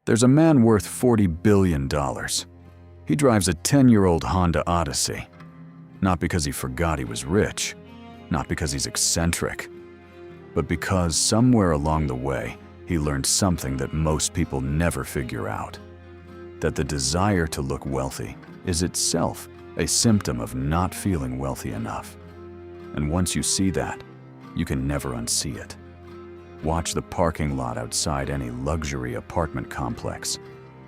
There's a man worth $40 billion. He drives a 10-year-old Honda Odyssey. Not because he forgot he was rich, not because he's eccentric, but because somewhere along the way, he learned something that most people never figure out. That the desire to look wealthy is itself a symptom of not feeling wealthy enough. And once you see that, you can never unsee it. Watch the parking lot outside any luxury apartment complex.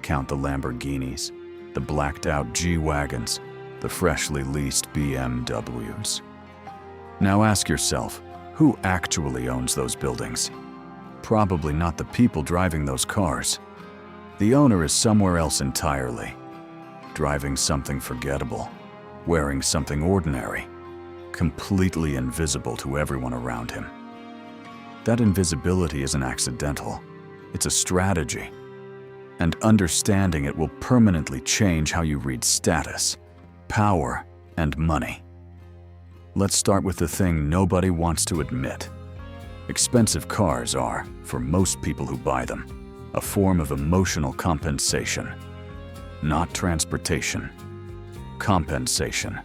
Count the Lamborghinis, the blacked-out G-Wagons, the freshly leased BMWs. Now ask yourself, who actually owns those buildings? Probably not the people driving those cars. The owner is somewhere else entirely, driving something forgettable, wearing something ordinary, completely invisible to everyone around him. That invisibility isn't accidental, it's a strategy. And understanding it will permanently change how you read status, power, and money. Let's start with the thing nobody wants to admit. Expensive cars are, for most people who buy them, a form of emotional compensation. Not transportation. Compensation.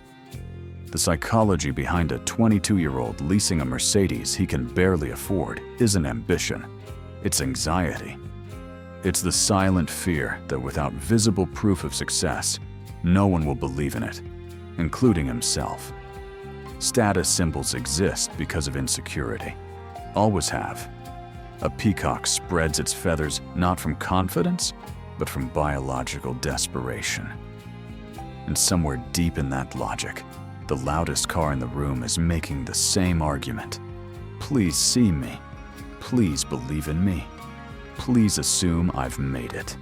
The psychology behind a 22-year-old leasing a Mercedes he can barely afford isn't ambition, it's anxiety. It's the silent fear that without visible proof of success, no one will believe in it, including himself. Status symbols exist because of insecurity. Always have. A peacock spreads its feathers not from confidence, but from biological desperation. And somewhere deep in that logic, the loudest car in the room is making the same argument. Please see me. Please believe in me. Please assume I've made it.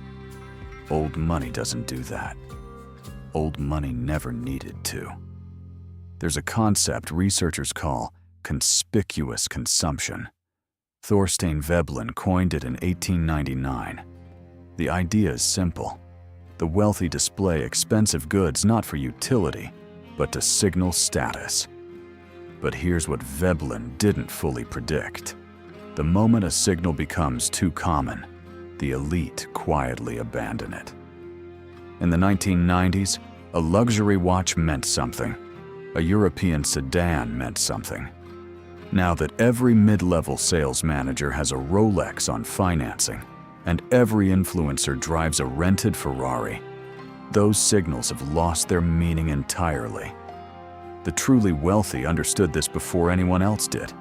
Old money doesn't do that. Old money never needed to. There's a concept researchers call conspicuous consumption. Thorstein Veblen coined it in 1899. The idea is simple. The wealthy display expensive goods not for utility, but to signal status. But here's what Veblen didn't fully predict. The moment a signal becomes too common, the elite quietly abandon it. In the 1990s, a luxury watch meant something. A European sedan meant something. Now that every mid-level sales manager has a Rolex on financing, and every influencer drives a rented Ferrari, those signals have lost their meaning entirely. The truly wealthy understood this before anyone else did.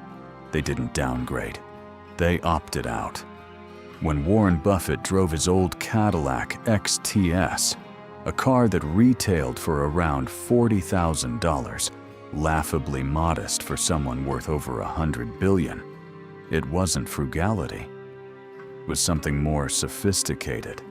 They didn't downgrade. They opted out. When Warren Buffett drove his old Cadillac XTS, a car that retailed for around $40,000, laughably modest for someone worth over $100 billion, it wasn't frugality. It was something more sophisticated.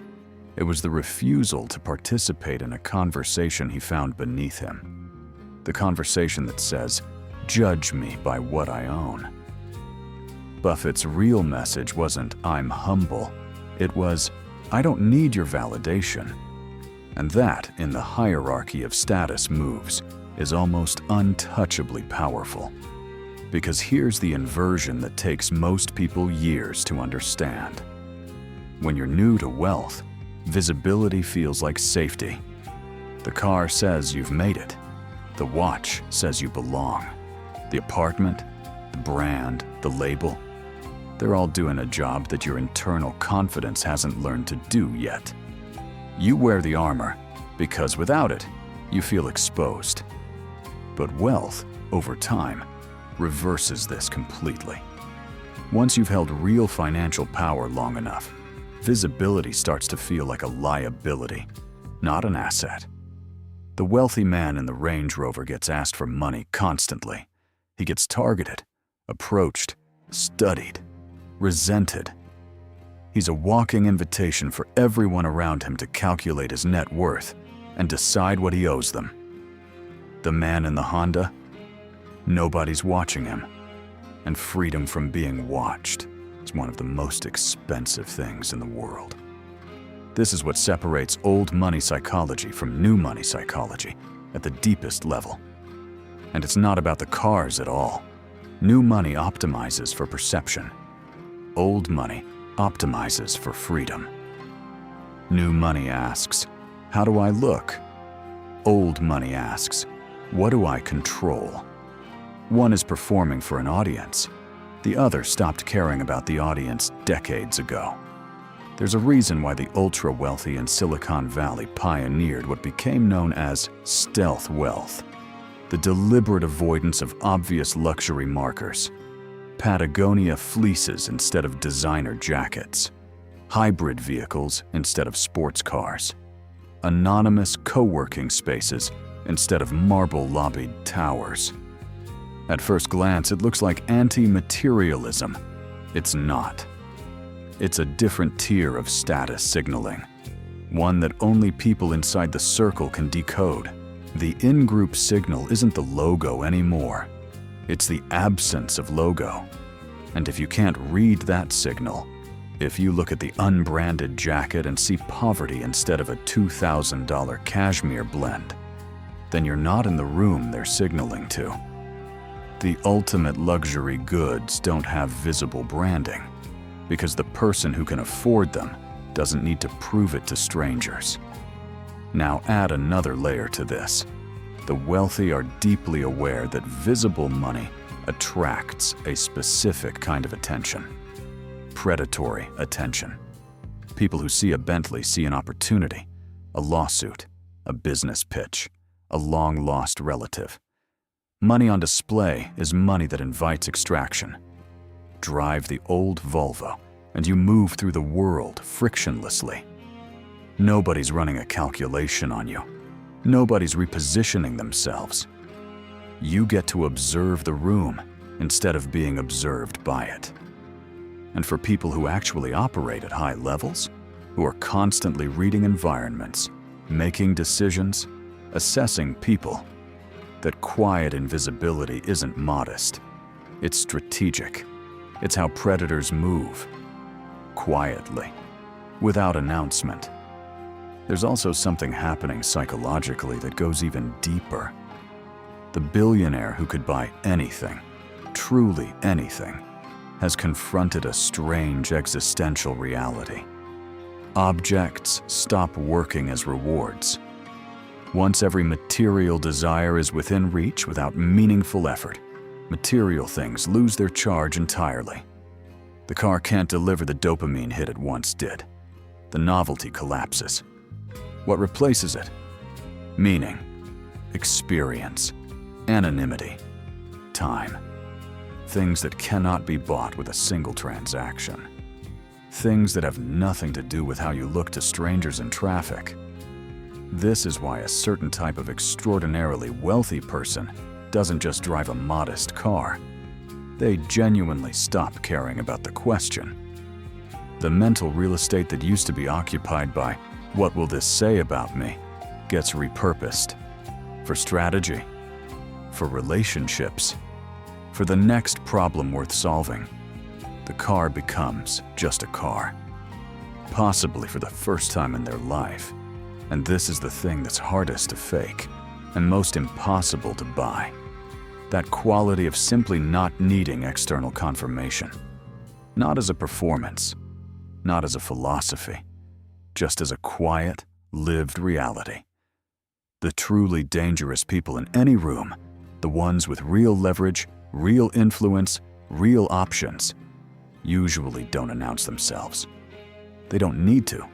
It was the refusal to participate in a conversation he found beneath him. The conversation that says, "Judge me by what I own." Buffett's real message wasn't, "I'm humble." It was, "I don't need your validation." And that, in the hierarchy of status moves, is almost untouchably powerful. Because here's the inversion that takes most people years to understand. When you're new to wealth, visibility feels like safety. The car says you've made it. The watch says you belong. The apartment, the brand, the label, they're all doing a job that your internal confidence hasn't learned to do yet. You wear the armor because without it, you feel exposed. But wealth, over time, reverses this completely. Once you've held real financial power long enough, visibility starts to feel like a liability, not an asset. The wealthy man in the Range Rover gets asked for money constantly. He gets targeted, approached, studied, resented. He's a walking invitation for everyone around him to calculate his net worth and decide what he owes them. The man in the Honda? Nobody's watching him. And freedom from being watched is one of the most expensive things in the world. This is what separates old money psychology from new money psychology at the deepest level. And it's not about the cars at all. New money optimizes for perception. Old money optimizes for freedom. New money asks, how do I look? Old money asks, what do I control? One is performing for an audience. The other stopped caring about the audience decades ago. There's a reason why the ultra-wealthy in Silicon Valley pioneered what became known as stealth wealth, the deliberate avoidance of obvious luxury markers. Patagonia fleeces instead of designer jackets, hybrid vehicles instead of sports cars, anonymous co-working spaces instead of marble-lobbied towers. At first glance, it looks like anti-materialism. It's not. It's a different tier of status signaling, one that only people inside the circle can decode. The in-group signal isn't the logo anymore. It's the absence of logo. And if you can't read that signal, if you look at the unbranded jacket and see poverty instead of a $2,000 cashmere blend, then you're not in the room they're signaling to. The ultimate luxury goods don't have visible branding, because the person who can afford them doesn't need to prove it to strangers. Now add another layer to this. The wealthy are deeply aware that visible money attracts a specific kind of attention. Predatory attention. People who see a Bentley see an opportunity, a lawsuit, a business pitch, a long-lost relative. Money on display is money that invites extraction. Drive the old Volvo, and you move through the world frictionlessly. Nobody's running a calculation on you. Nobody's repositioning themselves. You get to observe the room instead of being observed by it. And for people who actually operate at high levels, who are constantly reading environments, making decisions, assessing people, that quiet invisibility isn't modest. It's strategic. It's how predators move. Quietly, without announcement. There's also something happening psychologically that goes even deeper. The billionaire who could buy anything, truly anything, has confronted a strange existential reality. Objects stop working as rewards. Once every material desire is within reach without meaningful effort, material things lose their charge entirely. The car can't deliver the dopamine hit it once did. The novelty collapses. What replaces it? Meaning, experience, anonymity, time. Things that cannot be bought with a single transaction. Things that have nothing to do with how you look to strangers in traffic. This is why a certain type of extraordinarily wealthy person doesn't just drive a modest car. They genuinely stop caring about the question. The mental real estate that used to be occupied by, what will this say about me, gets repurposed. For strategy, for relationships, for the next problem worth solving. The car becomes just a car. Possibly for the first time in their life. And this is the thing that's hardest to fake and most impossible to buy. That quality of simply not needing external confirmation. Not as a performance, not as a philosophy, just as a quiet, lived reality. The truly dangerous people in any room, the ones with real leverage, real influence, real options, usually don't announce themselves. They don't need to.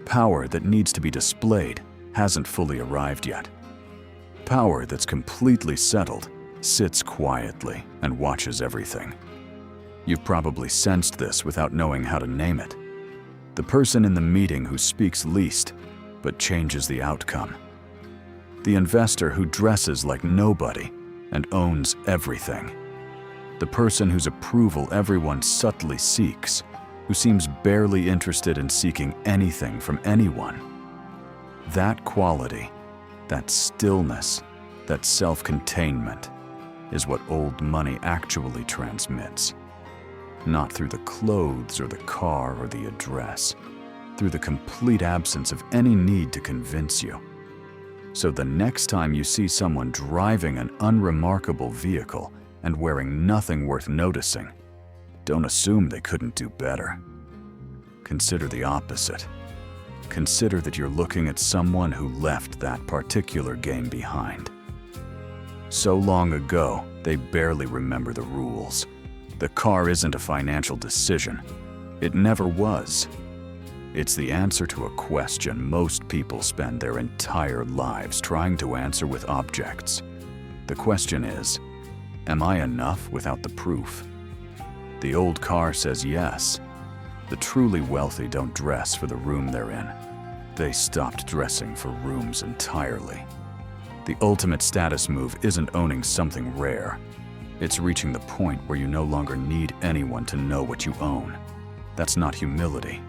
Power that needs to be displayed hasn't fully arrived yet. Power that's completely settled sits quietly and watches everything. You've probably sensed this without knowing how to name it. The person in the meeting who speaks least, but changes the outcome. The investor who dresses like nobody and owns everything. The person whose approval everyone subtly seeks, who seems barely interested in seeking anything from anyone. That quality, that stillness, that self-containment is what old money actually transmits. Not through the clothes or the car or the address, through the complete absence of any need to convince you. So the next time you see someone driving an unremarkable vehicle and wearing nothing worth noticing, don't assume they couldn't do better. Consider the opposite. consider that you're looking at someone who left that particular game behind. So long ago, they barely remember the rules. The car isn't a financial decision. It never was. It's the answer to a question most people spend their entire lives trying to answer with objects. The question is, am I enough without the proof? The old car says yes. The truly wealthy don't dress for the room they're in. They stopped dressing for rooms entirely. The ultimate status move isn't owning something rare. It's reaching the point where you no longer need anyone to know what you own. That's not humility.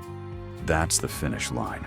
That's the finish line.